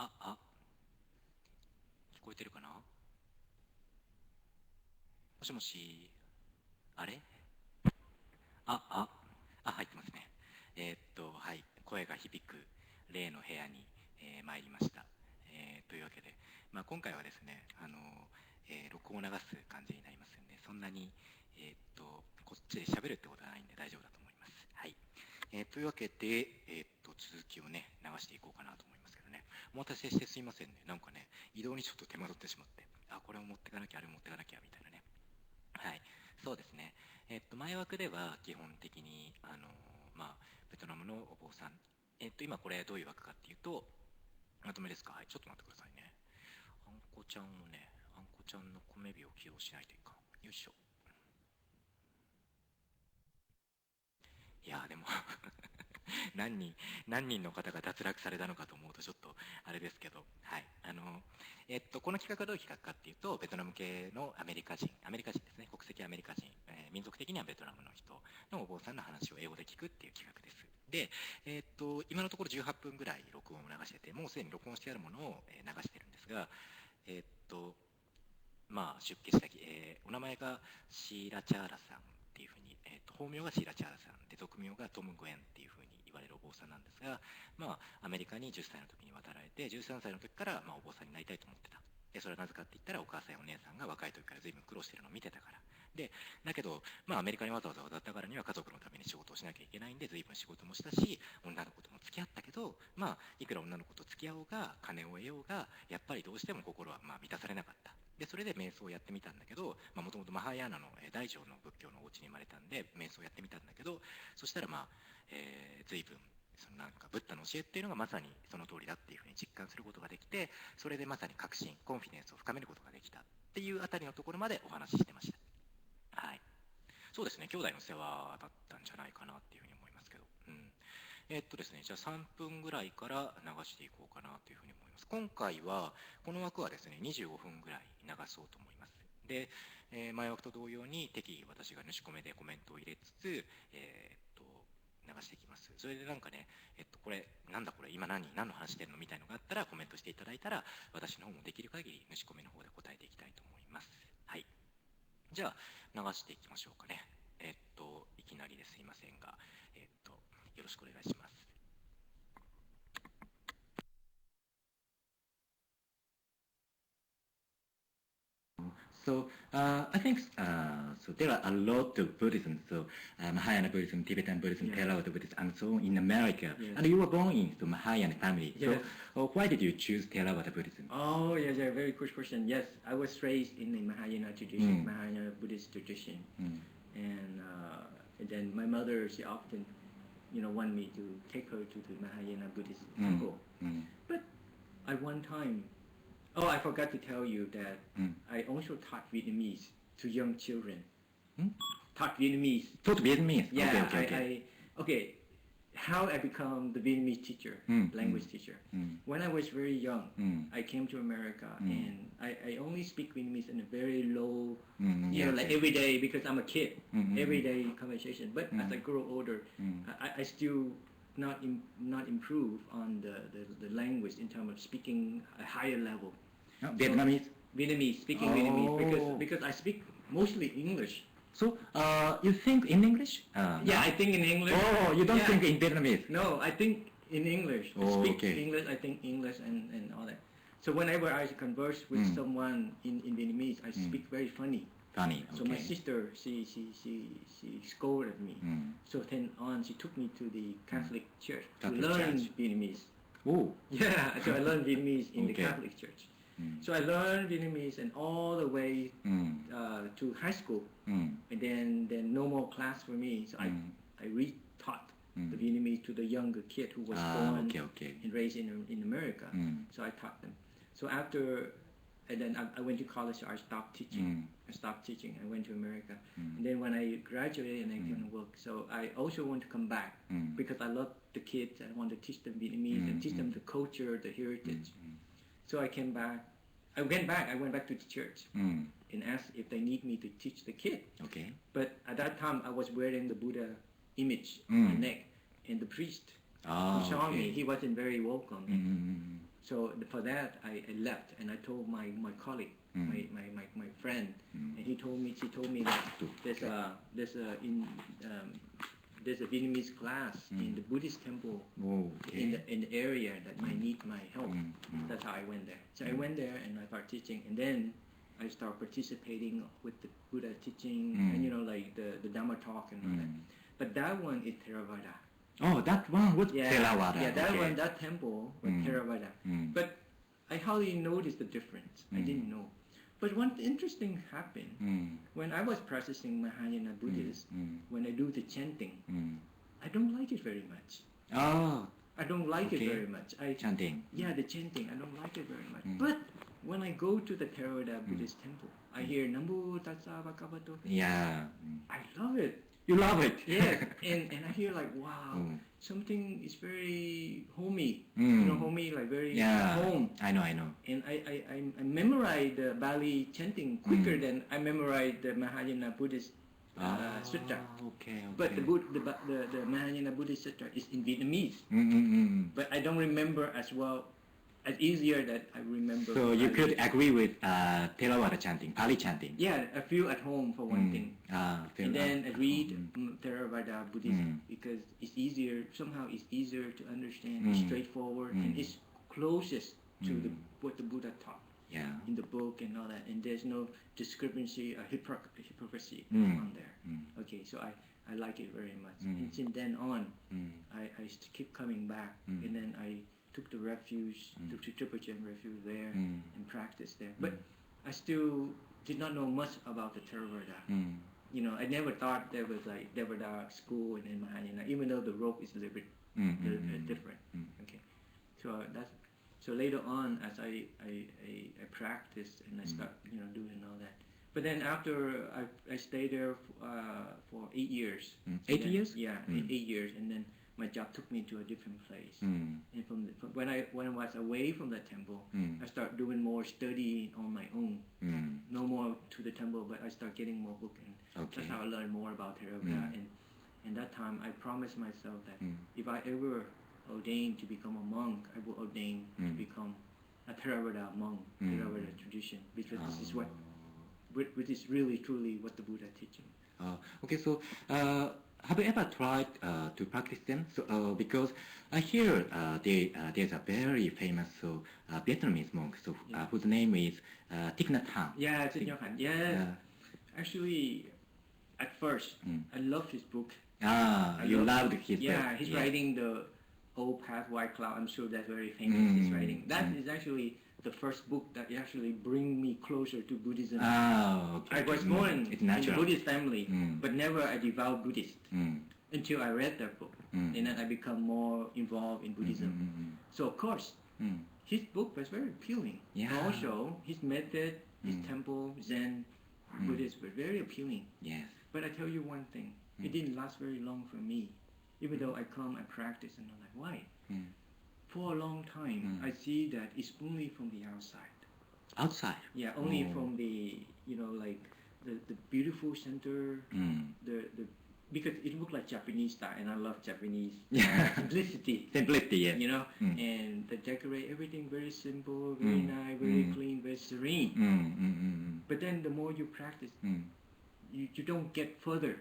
聞こえてるかな？もしもし。あれ。あ、あ、入ってますね。はい、声が響く例の部屋に、参りました。というわけで、今回はですね、録音を流す感じになりますんで、そんなに、こっちで喋るってことはないんで大丈夫だと思います。はい。というわけで、続きをね、流していこうかなと思いますけどね。お待たせしてすいませんね。なんかね、移動にちょっと手間取ってしまって、これを持ってかなきゃ、あれを持ってかなきゃ、みたいなね。はい、そうですね。前枠では基本的にベトナムのお坊さん、今これどういう枠かっていうと、まとめですか。はい、ちょっと待ってくださいね。あんこちゃんをね、あんこちゃんの米火を起動しないといかん。よいしょ。いやーでも何人何人の方が脱落されたのかと思うとちょっとあれですけど、はい、この企画はどういう企画かっていうと、ベトナム系のアメリカ人ですね、国籍アメリカ人、民族的にはベトナムの人のお坊さんの話を英語で聞くっていう企画です。で、今のところ18分ぐらい録音を流してて、もうすでに録音してあるものを流してるんですが、出家したお名前がシーラ・チャーラさんっていうふうに、本名がシーラ・チャーラさんで、俗名がトム・グエンっていうふうに言われるお坊さんなんですが、アメリカに10歳の時に渡られて、13歳の時から、お坊さんになりたいと思ってた。でそれはなぜかって言ったら、お母さんやお姉さんが若い時から随分苦労してるのを見てたからで、だけど、アメリカにわざわざ渡ったからには家族のために仕事をしなきゃいけないんで、随分仕事もしたし、女の子とも付き合ったけど、いくら女の子と付き合おうが金を得ようが、やっぱりどうしても心は満たされなかった。でそれで瞑想をやってみたんだけど、もともとマハーヤーナの大乗の仏教のお家に生まれたんで瞑想をやってみたんだけど、そしたら随分そのなんかブッダの教えっていうのがまさにその通りだっていうふうに実感することができて、それでまさに確信コンフィデンスを深めることができたっていうあたりのところまでお話ししてました。はい、そうですね、兄弟の世話だったんじゃないかなっていうふうに思いますけど、ですね、じゃあ3分ぐらいから流していこうかなというふうに思います。今回はこの枠はですね25分ぐらい流そうと思います。で、前枠と同様に適宜私が主コメでコメントを入れつつ、流していきます。それでなんかね、これなんだこれ今何の話してんのみたいのがあったらコメントしていただいたら、私の方もできる限り主コメの方で答えていきたいと思います。はい、じゃあ流していきましょうかね。いきなりですいませんが、よろしくお願いします。I think so. There are a lot of Buddhism. So Mahayana Buddhism, Tibetan Buddhism, Theravada Buddhism, and so on in America. Yes. And you were born into Mahayana family. Yes. So why did you choose Theravada Buddhism? Oh, yes, yeah, very good question. Yes, I was raised in the Mahayana tradition, Mahayana Buddhist tradition, and then my mother, she often, want me to take her to the Mahayana Buddhist temple. But at one time, I forgot to tell you that I also taught Vietnamese to young children. Taught Vietnamese. Taught Vietnamese? Yeah, Okay. okay. How I become the Vietnamese teacher, language teacher. When I was very young, I came to America and I only speak Vietnamese in a very low, like every day because I'm a kid, everyday conversation. But as I grow older, I still not improve on the language in terms of speaking a higher level. Vietnamese? Vietnamese, speaking Vietnamese because I speak mostly English. So you think in English? Yeah, I think in English. Oh, you don't think in Vietnamese? No, I think in English. I speak English, I think English and all that. So whenever I converse with someone in Vietnamese, I speak very funny. Funny, okay. So my sister, she scolded me. So then on, she took me to the Catholic church to learn Vietnamese. Oh. Yeah, so I learned Vietnamese in the Catholic church. So I learned Vietnamese and all the way to high school, and then no more class for me. So I re-taught the Vietnamese to the younger kid who was born and raised in America. So I taught them. So after, and then I went to college. So I stopped teaching. I went to America, and then when I graduated and I came to work, so I also want to come back because I love the kids. I want to teach them Vietnamese and teach them the culture, the heritage. So I came back. I went back to the church and asked if they need me to teach the kid. Okay. But at that time, I was wearing the Buddha image on my neck, and the priest who saw me, he wasn't very welcome. So for that, I left and I told my colleague, my friend, and she told me that there's a Vietnamese class in the Buddhist temple in the area that I need my help. That's how I went there. So I went there and I started teaching, and then I started participating with the Buddha teaching and like the Dhamma talk and all that. But that one is Theravada. Oh, that one was Theravada. Yeah, that temple was Theravada. But I hardly noticed the difference. I didn't know. But one interesting happened when I was practicing Mahayana Buddhism. When I do the chanting, I don't like it very much. Oh, I don't like it very much. Chanting. Yeah, the chanting. I don't like it very much. But when I go to the Theravada Buddhist temple, I hear Namo Tassa Bhagavato. Yeah. I love it. You love it. Yeah, and I hear like, wow, something is very homey. Homey, like very home. I know. And I memorize the Bali chanting quicker than I memorize the Mahayana Buddhist sutta. Okay. But the Mahayana Buddhist sutta is in Vietnamese. But I don't remember as well, as easier that I remember. So you could agree with Theravada chanting, Pali chanting. Yeah, I feel at home for one thing. And then I read Theravada Buddhism because it's easier. Somehow it's easier to understand. It's straightforward and it's closest to what the Buddha taught in the book and all that. And there's no discrepancy or hypocrisy on there. Okay, so I like it very much. And since then on, I keep coming back. And then I took the refuge, took the Triple Gem refuge there and practiced there. But I still did not know much about the Theravada. I never thought there was like Theravada school in Mahayana, even though the rope is a little bit different. Okay, so later on as I practiced and I start doing all that. But then after I stayed there for 8 years. 8 years? Yeah, 8 years, and then my job took me to a different place. And when I was away from the temple, I started doing more study on my own. No more to the temple, but I started getting more books, and that's how I learned more about Theravada. And that time, I promised myself that if I ever ordain to become a monk, I will ordain to become a Theravada monk, Theravada tradition, because this is which is really truly what the Buddha teaching. Okay, so. Have you ever tried to practice them? So, because I hear there's a very famous Vietnamese monk whose name is Thich Nhat Hanh. Yeah, Thich Nhat Hanh. Yeah. Actually, at first, I loved his book. You loved his book. Yeah, he's writing the Old Path, White Cloud. I'm sure that's very famous. He's writing. That is actually the first book that actually bring me closer to Buddhism. I was born in a Buddhist family, but never a devout Buddhist until I read that book. And then I become more involved in Buddhism. So of course, his book was very appealing. Also, his method, his temple, Zen, Buddhist were very appealing. Yes. But I tell you one thing, it didn't last very long for me. Even though I come and practice, and I'm like, why? For a long time, I see that it's only from the outside. Outside? Yeah, only from the, like the beautiful center, because it looked like Japanese style, and I love Japanese simplicity. Simplicity, yes. And they decorate everything very simple, very nice, very clean, very serene. But then the more you practice, you don't get further.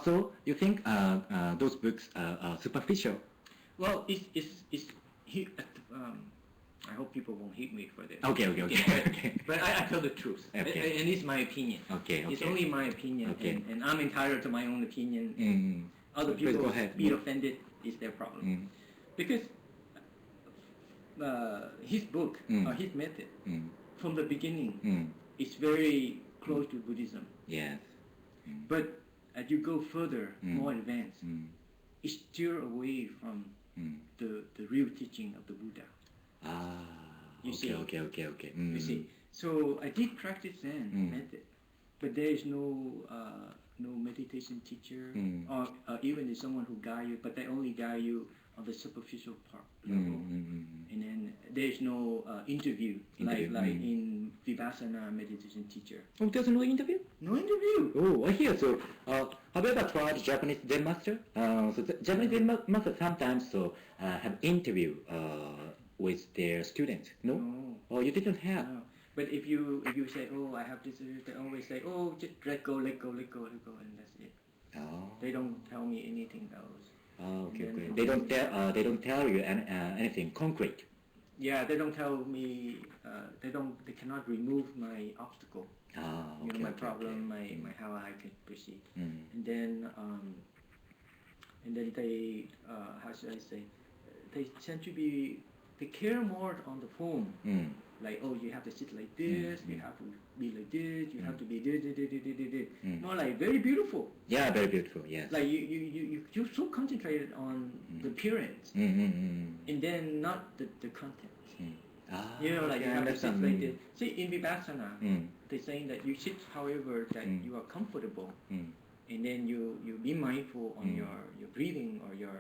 So you think those books are superficial? Well, I hope people won't hate me for this. Okay. But I tell the truth, and it's my opinion. It's only my opinion, and I'm entitled to my own opinion. Other people be offended is their problem. Because his book, his method, from the beginning, is very close to Buddhism. Yes. But as you go further, more advanced, it's still away from the real teaching of the Buddha. You see? You see? So I did practice Zen method, but there is no meditation teacher or even if someone who guide you, but they only guide you on the superficial part level. And then there is no interview like in Vipassana meditation teacher. Oh, there's no interview? No interview. Oh, I hear. So, have you ever tried Japanese Zen master? So the Japanese Zen master sometimes have interview with their students? No? No. Oh, you didn't have? No. But if you say, oh, I have this, they always say, oh, just let go, and that's it. Oh. They don't tell me anything else. Oh, okay, okay. They don't tell you anything concrete. Yeah, they don't tell me. They cannot remove my obstacle. Ah, okay, my okay, problem, okay. my how I can proceed. Mm. And then they, how should I say? They tend to they care more on the phone. Mm. Like, oh, you have to sit like this, you have to be like this, you have to be this. More like very beautiful. Yeah, very beautiful, yes. Like you're so concentrated on the appearance, and then not the content. Ah, You know, like okay, you have to sit like this. Mm. See, in Vipassana, they're saying that you sit however that you are comfortable, and then you be mindful on your breathing or your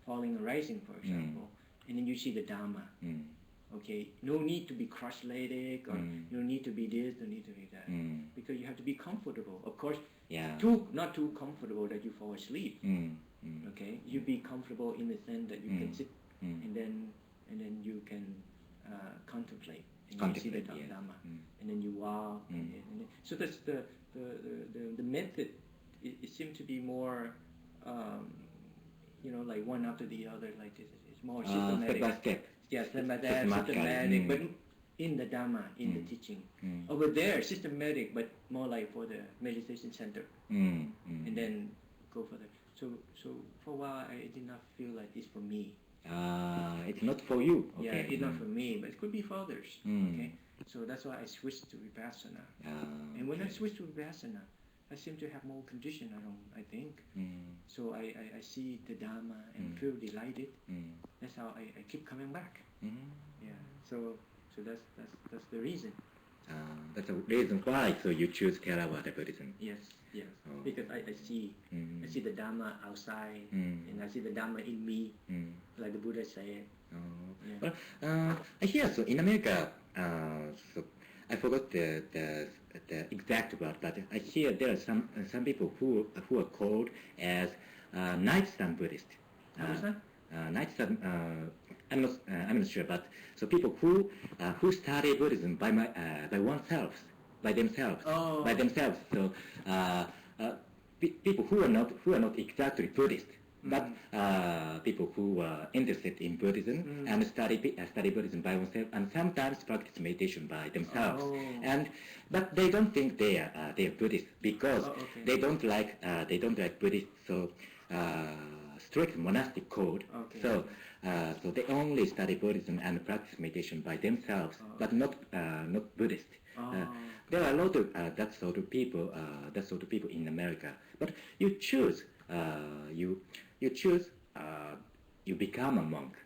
falling or rising, for example, and then you see the Dharma. Okay, no need to be cross-legged or no need to be this, no need to be that, because you have to be comfortable. Of course, not too comfortable that you fall asleep. Okay, you be comfortable in the sense that you can sit and then you can contemplate and you see the Dhamma, and then you walk. And then, so that's the method. It seems to be more, like one after the other, like this. It's more systematic. Step by step. Yes, systematic, but in the Dhamma, in the teaching. Over there, systematic, but more like for the meditation center. And then go for the. So for a while, I did not feel like it's for me. It's not for you. Okay. Yeah, it's not for me, but it could be for others. Okay, so that's why I switched to Vipassana. And when I switched to Vipassana, I seem to have more condition. I think. So I see the Dhamma and feel delighted. That's how I keep coming back. Yeah. So that's the reason. That's the reason why. So you choose Theravada Buddhism. Yes. Oh. Because I see the Dhamma outside, and I see the Dhamma in me, like the Buddha said. Oh. Well, I hear so in America. So I forgot the exact word, but I hear there are some people who are called as night sun Buddhist. Night sun. I'm not sure, but so people who study Buddhism by themselves. So people who are not exactly Buddhist, but people who are interested in Buddhism and study Buddhism by themselves, and sometimes practice meditation by themselves. But they don't think they are Buddhist because they don't like Buddhist so strict monastic code. So they only study Buddhism and practice meditation by themselves, but not Buddhist. There are a lot of that sort of people in America. But you choose you become a monk.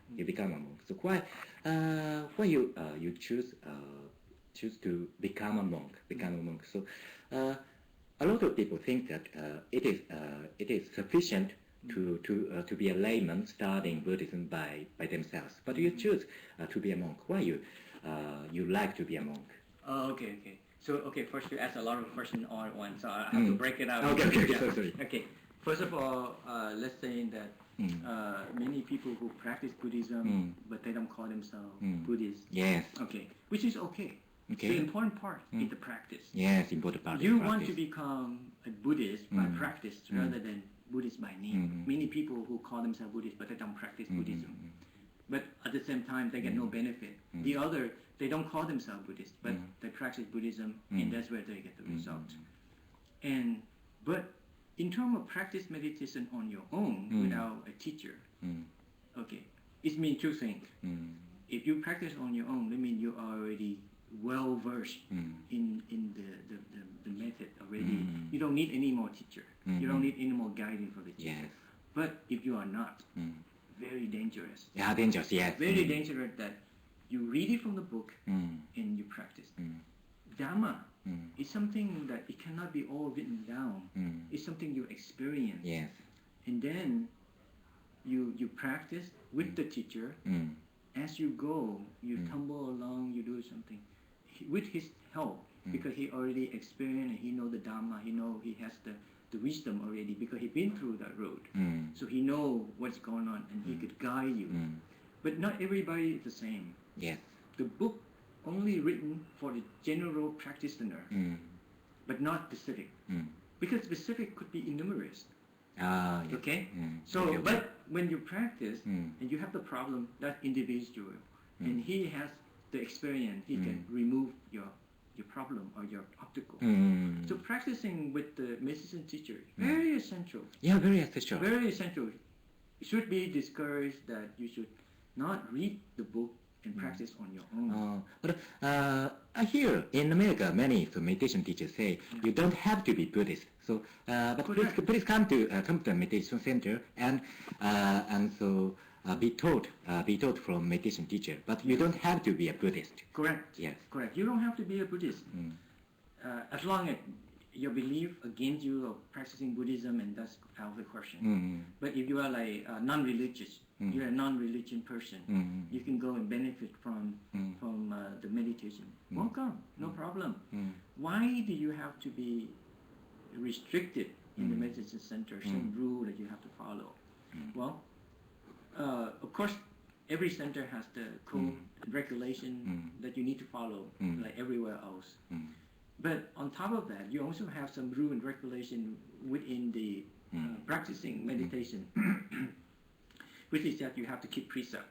So why you choose to become a monk? So a lot of people think that it is sufficient to be a layman studying Buddhism by themselves. But you choose to be a monk. Why you like to be a monk? Oh, okay. So first you ask a lot of questions all at once, so I have to break it out. Okay. Sorry. Okay. First of all, let's say that many people who practice Buddhism, but they don't call themselves Buddhists. Yes. Okay. Which is okay. Okay. The important part is the practice. Yes, important part. You want to become a Buddhist by practice rather than Buddhist by name. Many people who call themselves Buddhist, but they don't practice Buddhism. But at the same time, they get no benefit. The other, they don't call themselves Buddhist, but they practice Buddhism, and that's where they get the result. But in terms of practice meditation on your own without a teacher, okay, it means two things. If you practice on your own, that means you're already well versed in the method already. You don't need any more teacher. You don't need any more guidance for the teacher. Yes. But if you are not, very dangerous. Yeah, dangerous. Yes. Very dangerous that you read it from the book and you practice. Dhamma is something that it cannot be all written down. It's something you experience. Yes. And then you practice with the teacher. As you go, you tumble along, you do something with his help, because he already experienced and he know the Dhamma, he has the wisdom already because he been through that road. So he know what's going on and he could guide you. But not everybody is the same. Yes. The book only written for the general practitioner, but not specific. Because specific could be numerous. Yes. Okay? So, but when you practice and you have the problem, that individual, and he has the experience, he can remove your problem or your obstacle. So practicing with the meditation teacher, very essential. Yeah, very essential. Very essential. It should be discouraged that you should not read the book and practice on your own. But I hear in America many meditation teachers say you don't have to be Buddhist. So, but please come to the meditation center and so be taught from meditation teacher. But you don't have to be a Buddhist. Correct. Yes. Correct. You don't have to be a Buddhist. As long as your belief against you of practicing Buddhism, and that's out of the question. But if you are like non-religious, you're a non-religion person, you can go and benefit from the meditation. Welcome, no problem. Why do you have to be restricted in the meditation center, some rule that you have to follow? Well, of course, every center has the code regulation that you need to follow, like everywhere else. But on top of that, you also have some rule and regulation within the practicing meditation, which is that you have to keep precept,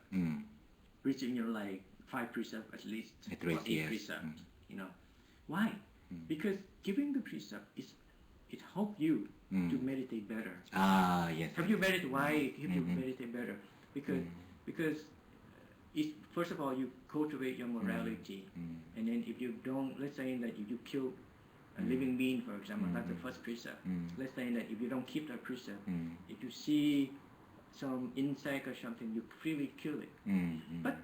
which is like 5 precepts at least, or 8 precepts. You know, why? Because giving the precept it helps you to meditate better. Yes. Have you meditated? Why have you meditate better? Because first of all, you cultivate your morality, and then if you don't, let's say that if you kill a living being, for example, that's the first precept. Let's say that if you don't keep that precept, if you see some insect or something, you freely kill it. But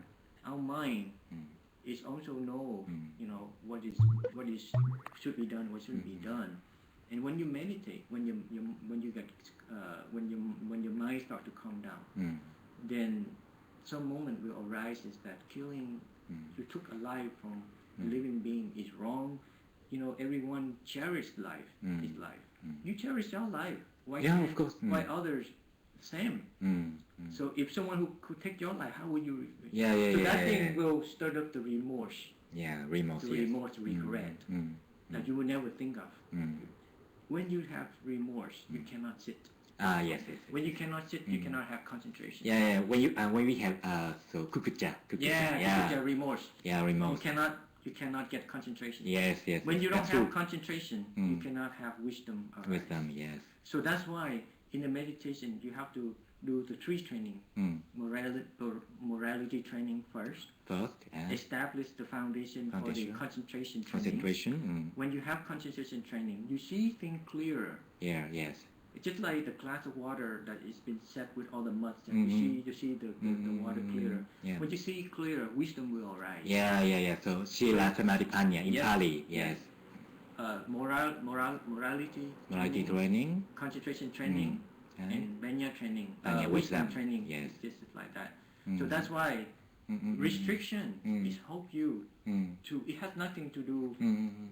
our mind is also know, what is should be done, what shouldn't be done. And when you meditate, when your mind starts to calm down, then some moment will arise is that killing, you took a life from a living being is wrong. Everyone cherishes life, his life. You cherish your life. Why of course. Why others same? So if someone who could take your life, how would you? So that thing will stir up the remorse. Remorse. Remorse, regret that you will never think of. When you have remorse, you cannot sit. Yes. When you cannot sit, you cannot have concentration. When we have kukucha. Kukucha, remorse. Remorse. You cannot get concentration. Yes. When you don't have concentration, you cannot have wisdom. Wisdom, yes. So that's why in the meditation you have to do the 3 training. Morality training first. Establish the foundation for the concentration training. When you have concentration training, you see things clearer. Yes. It's just like the glass of water that is been set with all the muds, and you see the water clearer. When you see clearer, wisdom will arise. So Sila Samadhi Panya in Pali, yes. Morality training, concentration training, and Banya training, wisdom training. Yes. Just like that. So that's why restriction is help you to. It has nothing to do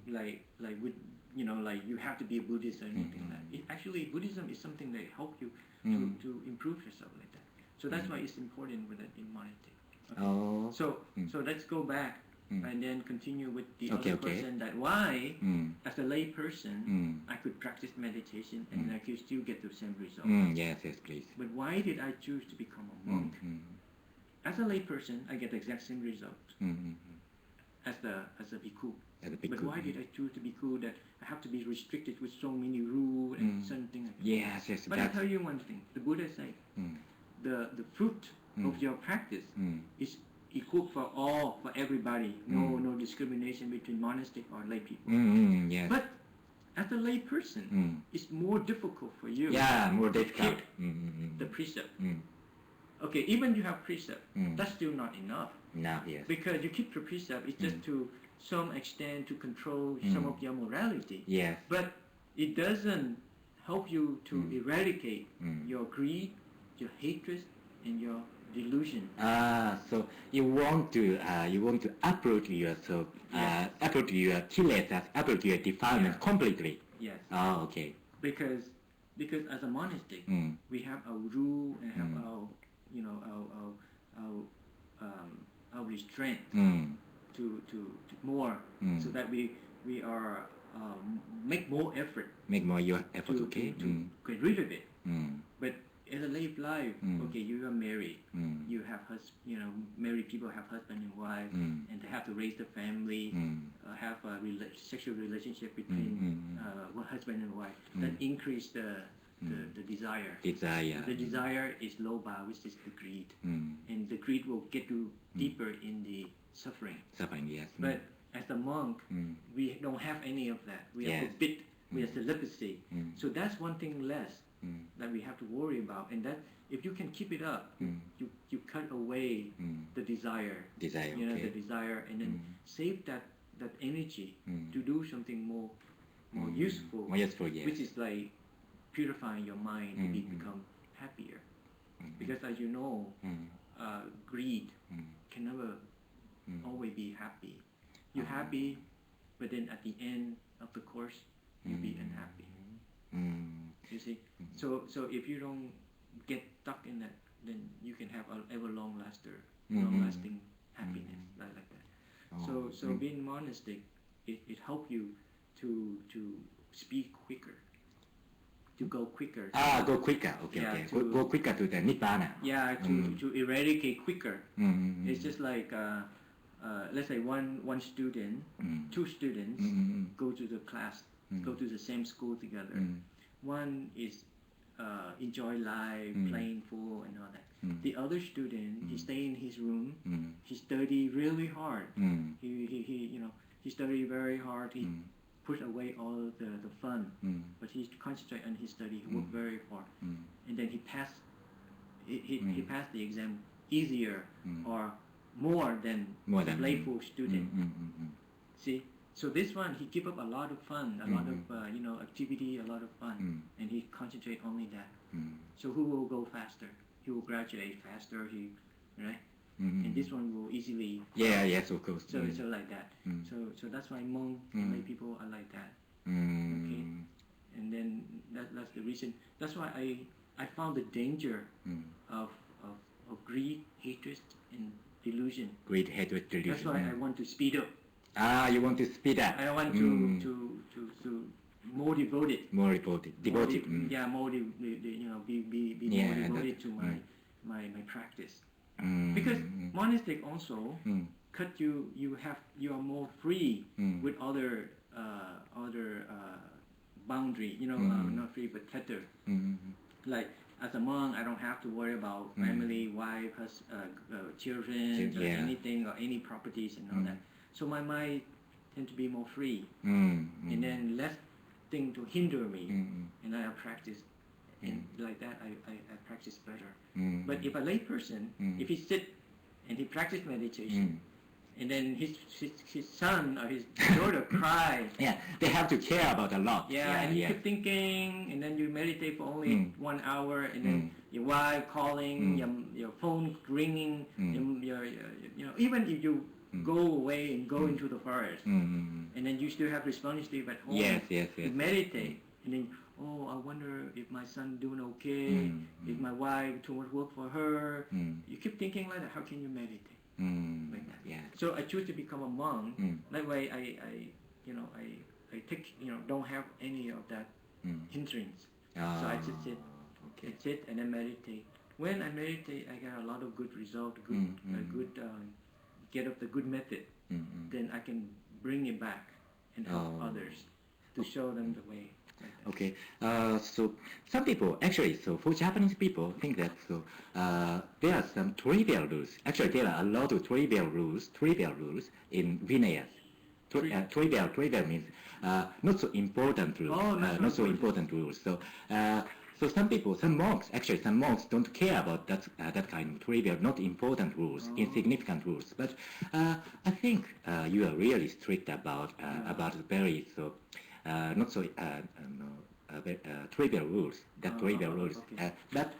like with. Like you have to be a Buddhist or anything like that. Actually, Buddhism is something that helps you to improve yourself like that. So that's why it's important with it in meditation. Okay? So let's go back and then continue with the other question that why, as a lay person, I could practice meditation and I could still get the same result. Yes, please. But why did I choose to become a monk? As a lay person, I get the exact same result as a bhikkhu. But why did I choose to be bhikkhu that I have to be restricted with so many rules and certain things like that? Yes. But I tell you one thing, the Buddha said, the fruit of your practice is equal for everybody. No discrimination between monastic or lay people. Yes. But as a lay person, it's more difficult for you. More difficult. To keep the precept. Okay, even you have precept, that's still not enough. Yes. Because you keep the precept, it's just to some extent to control some of your morality. Yes. But it doesn't help you to eradicate your greed, your hatred, and your delusion. So you want to uproot yourself, uproot your kilesas, uproot your defilement completely. Yes. Okay. Because as a monastic, we have our rule and have our our strength to more, so that we are make more effort. Make more your effort, to get rid of it. But as a life, okay, you are married, you have married people have husband and wife, and they have to raise the family, have a sexual relationship between husband and wife. That increase the desire. The desire is low bar, which is the greed, and the greed will get you deeper in the suffering. Yes. But as a monk, we don't have any of that. We are forbid. We are celibacy. So that's one thing less that we have to worry about. And that if you can keep it up, you cut away the desire. The desire, and then save that energy to do something more useful. Which is like purifying your mind to become happier. Because as you know, greed can never always be happy. You're happy, but then at the end of the course, you'll be unhappy. You see? So if you don't get stuck in that, then you can have a long-lasting happiness like that. So being monastic, it helps you to speak quicker, to go quicker. Go quicker. Okay. Go quicker to the Nibbana. Yeah, to eradicate quicker. It's just like let's say one student, two students go to the class, go to the same school together. One is enjoy life, playing pool and all that. The other student, he stay in his room. He study really hard. He study very hard. He put away all the fun, but he concentrate on his study. He work very hard, and then he passed. He passed the exam easier or more than the playful student. See, so this one he keep up a lot of fun, a lot of activity, a lot of fun, and he concentrate only that. So who will go faster? He will graduate faster. Right? And this one will easily. Yes, of course. So like that. So that's why monk lay people are like that. Okay, and then that's the reason. That's why I found the danger of greed, hatred, and delusion. Greed, hatred, delusion. That's why I want to speed up. You want to speed up. I want to more devoted. More devoted. More be more devoted to my practice. Because monastic also cut you are more free with other boundary. Not free but tether. Like as a monk, I don't have to worry about family, wife, children, or anything, or any properties and all that. So my mind tend to be more free, and then less thing to hinder me, and I practice, and like that I practice better. But if a lay person, if he sit and he practice meditation, and then his son or his daughter cry. They have to care about a lot. And you keep thinking, and then you meditate for only 1 hour, and then your wife calling, your phone ringing, even if you go away and go into the forest, and then you still have responsibility at home. You meditate, and then I wonder if my son doing okay, if my wife too much work for her. You keep thinking like that. How can you meditate? Like that. So I choose to become a monk. That way I take don't have any of that hindrance. So I just sit and then meditate. When I meditate, I get a lot of good result, get up the good method. Then I can bring it back and help others to show them the way. Okay, so some people actually, so for Japanese people think that there are some trivial rules. Actually, there are a lot of trivial rules in Vinaya. Trivial means not so important rules. Not so important rules. So some monks don't care about that kind of trivial, not important rules, insignificant rules. But I think you are really strict about very not so trivial rules. But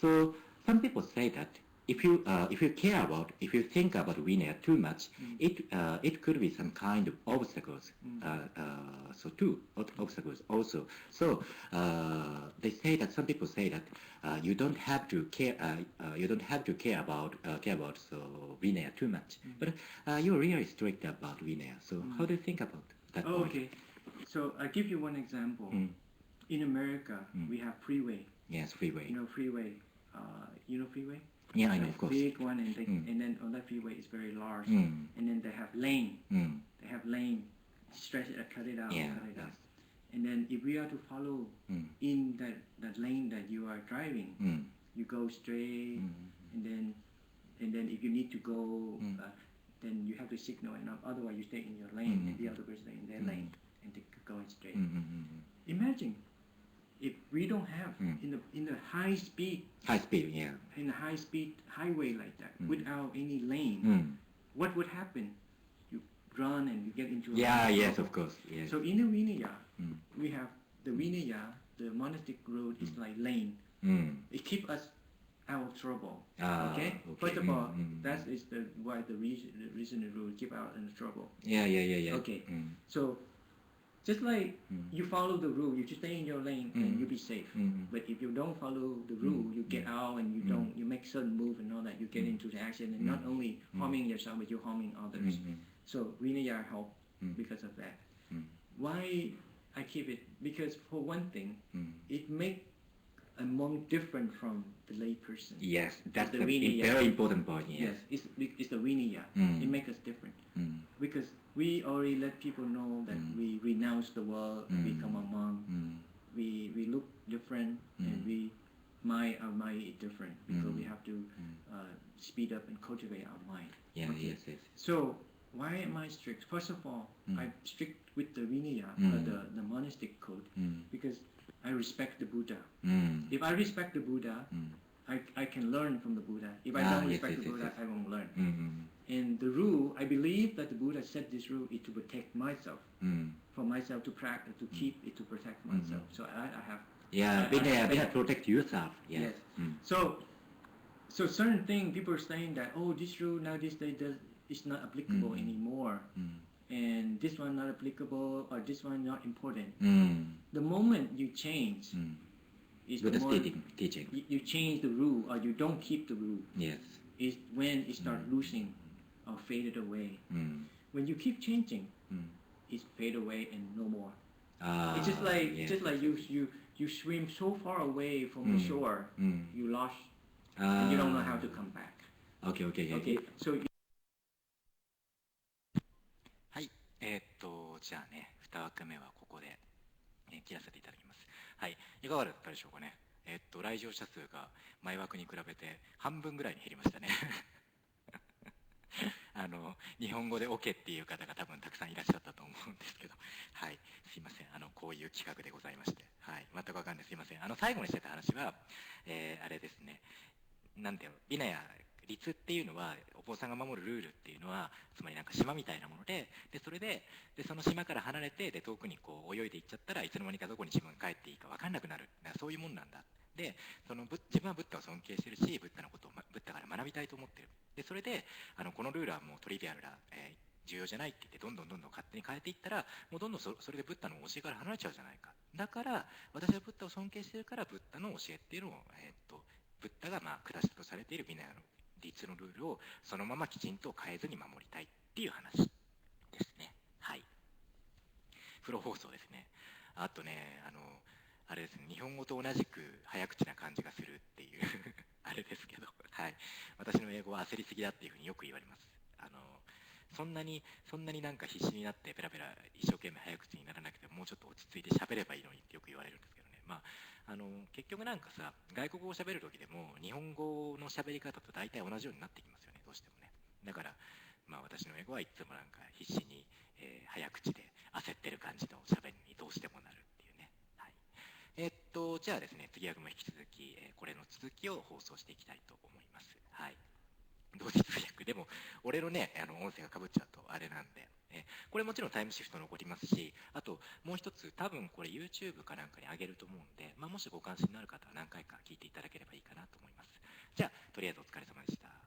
so some people say that if you care about, if you think about Vinaya too much, it could be some kind of obstacles. So two obstacles also. So they say that some people say that you don't have to care. You don't have to care about so Vinaya too much. But you're really strict about Vinaya. So how do you think about that? Oh, okay. So I'll give you one example. In America, we have freeway. Yes, freeway. You know freeway. You know freeway? Yeah, I know, of course. Big one, and then on that freeway is very large, and then they have lane. They have lane, stretch it, cut it out, cut it out. And then if we are to follow in that lane that you are driving, you go straight, and then if you need to go, then you have to signal enough. Otherwise, you stay in your lane, and the other person in their lane, and they going straight. Imagine if we don't have in the high speed, in a high speed highway like that, without any lane, what would happen? You run and you get into a yes, of course. Yes. So in the Vinaya, we have the Vinaya, the monastic road is like lane. It keeps us out of trouble. Okay. First of all, that is why the reason the rule keep out in trouble. Yeah. Okay. So just like you follow the rule, you just stay in your lane and you'll be safe. But if you don't follow the rule, you get out and you make certain move and all that, you get into the accident, and not only harming yourself, but you're harming others. So Vinaya help because of that. Why I keep it? Because for one thing, it makes a monk different from the lay person. Yes, that's the very important point. Yes, it's the Vinaya. It makes us different because we already let people know that we renounce the world and become a monk. We look different and our mind is different because we have to speed up and cultivate our mind. Yes. So why am I strict? First of all, I'm strict with the Vinaya, the monastic code, because I respect the Buddha. If I respect the Buddha, I can learn from the Buddha. If I don't respect the Buddha, I won't learn. And the rule, I believe that the Buddha set this rule is to protect myself, for myself to practice, to keep it, to protect myself. So I have. Yeah, Vinaya protect yourself. Yes. So certain thing people are saying that this rule now this day is not applicable anymore. And this one not applicable, or this one not important. The moment you change, is the moment teaching. You change the rule or you don't keep the rule. Yes. Is when it starts losing or faded away. When you keep changing, it fade away and no more. It's just like you swim so far away from the shore, you lost, and you don't know how to come back. Okay. So. はい、じゃあね、2枠目はここで、切らせていただきます。はい、いかがだったでしょうかね。来場者数が前枠に比べて半分ぐらいに減りましたね。日本語で OK っていう方が多分たくさんいらっしゃったと思うんですけど、はい、すいません、こういう企画でございまして、はい、全くわかんない、すいません。最後にしてた話は、あれですね、なんていうの、ビナヤ律っていうのはお坊さんが守るルールっていうのはつまりなんか島みたいなもので、それでその島から離れて遠くにこう泳いでいっちゃったらいつの間にかどこに自分が帰っていいか分かんなくなる、そういうもんなんだ。で自分はブッダを尊敬してるし、ブッダのことをブッダから学びたいと思ってる。でそれでこのルールはもうトリビアルだ、重要じゃないって言ってどんどん勝手に変えていったら、もうどんどんそれでブッダの教えから離れちゃうじゃないか。だから私はブッダを尊敬してるから、ブッダの教えっていうのを、ブッダが下したとされているビナヤの律のルールをそのままきちんと変えずに守りたいっていう話ですね。はい。プロ放送ですね。あとね、あれですね、日本語と同じく早口な感じがするっていうあれですけど、はい。私の英語は焦りすぎだっていうふうによく言われます。そんなになんか必死になってペラペラ一生懸命早口にならなくても、もうちょっと落ち着いて喋ればいいのにってよく言われるんですけどね。まあ結局なんかさ、外国語を喋る時でも日本語の喋り方と大体同じようになってきますよね、どうしてもね。だから私の英語はいつもなんか必死に、早口で焦ってる感じの喋りにどうしてもなるっていうね。はい。じゃあですね、次はも引き続き、これの続きを放送していきたいと思います。はい。同時通訳でも俺のね音声がかぶっちゃうとあれなんで、これもちろんタイムシフト残りますし、あともう一つ多分これ YouTube かなんかに上げると思うんで、もしご関心のある方は何回か聞いていただければいいかなと思います。じゃあとりあえずお疲れ様でした。